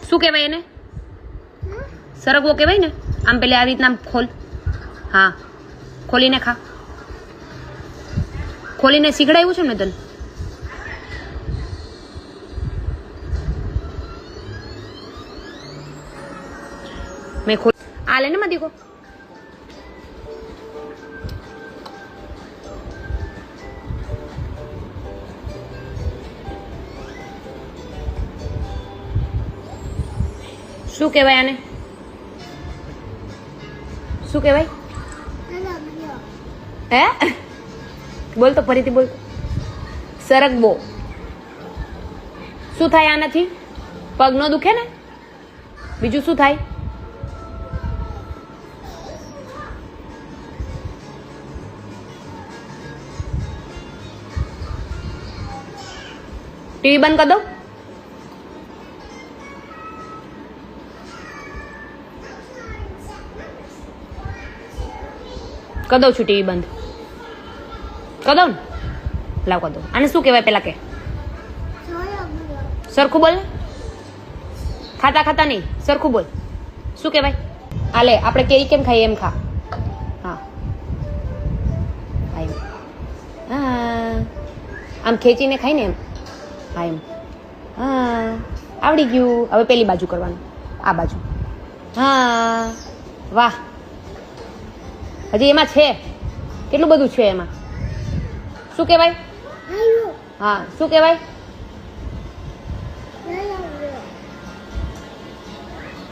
શું કહેવાય એને? સરગવો કહેવાય ને. આમ પેલે આવી રીતના ખોલ. હા, ખોલીને ખા. ખોલીને શીખડાયું છે ને તને? મેં ખોલ આ લે ને મત દીકો. શું કહેવાય આને? શું કહેવાય? હે? બોલ તો ફરીથી બોલ. સરગવો. શું થાય આનાથી? પગ નો દુખે ને? બીજું શું થાય? ટીવી બંધ કરી દો. કરી દઉં છું ટીવી બંધ. કરી દઉં ને? લાવ કરી દઉં. આને શું કહેવાય પેલા કે? સરખું બોલ ને. ખાતા ખાતા નહીં, સરખું બોલ. શું કહેવાય? આ લે, આપણે કેરી કેમ ખાઈએ એમ ખા. હા, હા, આમ ખેંચીને ખાઈ ને એમ. હા એમ. હા, આવડી ગયું. હવે પેલી બાજુ કરવાનું. આ બાજુ. હા, વાહ. હજી એમાં છે કેટલું બધું છે એમાં. શું કહેવાય? હા, શું કહેવાય?